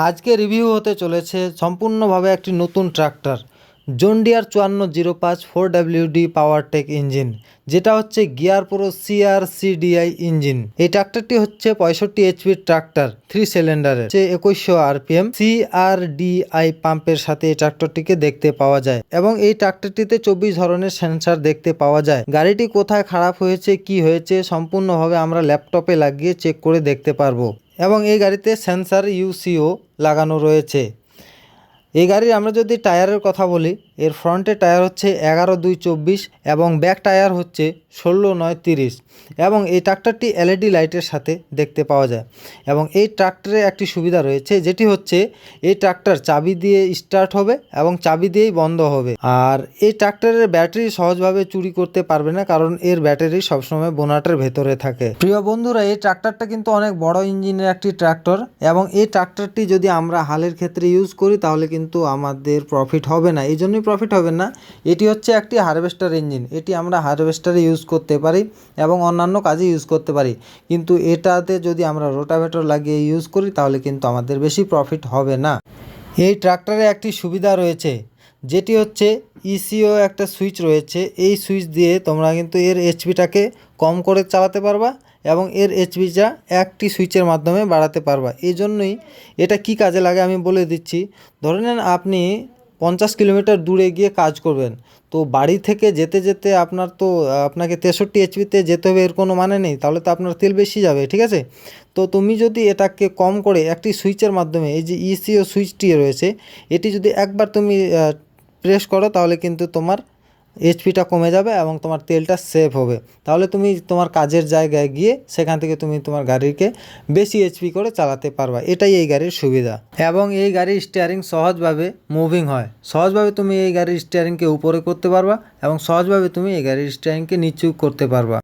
আজকে রিভিউ হতে চলেছে সম্পূর্ণভাবে একটি নতুন tractor John Deere 5405 4WD PowerTech engine, যেটা হচ্ছে গিয়ার প্রো CR-CDI ইঞ্জিন। এই ট্রাক্টরটি হচ্ছে 65 HP ট্রাক্টর 3 সিলিন্ডারের, 2100 RPM CRDI পাম্পের সাথে এই ট্রাক্টরটিকে দেখতে পাওয়া যায় এবং এই ট্রাক্টরটিতে 24 ধরনের সেন্সর দেখতে পাওয়া যায়। গাড়িটি কোথায় খারাপ হয়েছে, কি হয়েছে, সম্পূর্ণভাবে আমরা ল্যাপটপে লাগিয়ে চেক করে দেখতে পারবো এবং এই গাড়িতে সেন্সর UCO লাগানো রয়েছে। এই গাড়ির আমরা যদি টায়ারের কথা বলি, এর ফ্রন্টে টায়ার হচ্ছে 11/2/24 এবং ব্যাক টায়ার হচ্ছে 16/9/30 এবং এই ট্রাক্টরটি LED লাইটের সাথে দেখতে পাওয়া যায়। এবং এই ট্রাক্টরে একটি সুবিধা রয়েছে, যেটি হচ্ছে এই ট্রাক্টর চাবি দিয়ে স্টার্ট হবে এবং চাবি দিয়েই বন্ধ হবে। আর এই ট্রাক্টরের ব্যাটারি সহজভাবে চুরি করতে পারবে না, কারণ এর ব্যাটারি সবসময় বোনাটের ভেতরে থাকে। প্রিয় বন্ধুরা, এই ট্রাক্টরটা কিন্তু অনেক বড় ইঞ্জিনের একটি ট্রাক্টর এবং এই ট্রাক্টরটি যদি আমরা হালের ক্ষেত্রে ইউজ করি তাহলে কিন্তু আমাদের প্রফিট হবে না। এই জন্যই প্রফিট হবে না, এটি হচ্ছে একটি হারভেস্টার ইঞ্জিন। এটি আমরা হারভেস্টারে ইউজ করতে পারি এবং অন্যান্য কাজে ইউজ করতে পারি, কিন্তু এটাতে যদি আমরা রোটাভেটর লাগিয়ে ইউজ করি তাহলে কিন্তু আমাদের বেশি প্রফিট হবে না। এই ট্রাক্টরে একটি সুবিধা রয়েছে, যেটি হচ্ছে ECO একটা সুইচ রয়েছে। এই সুইচ দিয়ে তোমরা কিন্তু এর HPটাকে কম করে চালাতে পারবা এবং এর HPটা একটি সুইচের মাধ্যমে বাড়াতে পারবা। এই জন্যই এটা কি কাজে লাগে আমি বলে দিচ্ছি। ধরে নেন আপনি 50 কিলোমিটার দূরে গিয়ে কাজ করবেন, তো বাড়ি থেকে যেতে যেতে আপনাকে 63 HP যেতে হবে এর কোনো মানে নেই, তাহলে তো আপনার তেল বেশি যাবে, ঠিক আছে? তো তুমি যদি এটাকে কম করে একটি সুইচের মাধ্যমে, এই যে ECO সুইচটি রয়েছে, এটি যদি একবার তুমি প্রেস করো তাহলে কিন্তু তোমার HPটা কমে যাবে এবং তোমার তেলটা সেভ হবে। তাহলে তুমি তোমার কাজের জায়গায় গিয়ে সেখান থেকে তুমি তোমার গাড়িকে বেশি HP করে চালাতে পারবা। এটাই এই গাড়ির সুবিধা। এবং এই গাড়ির স্টিয়ারিং সহজভাবে মুভিং হয়। সহজভাবে তুমি এই গাড়ির স্টিয়ারিংকে উপরে করতে পারবা এবং সহজভাবে তুমি এই গাড়ির স্টিয়ারিংকে নিচু করতে পারবা।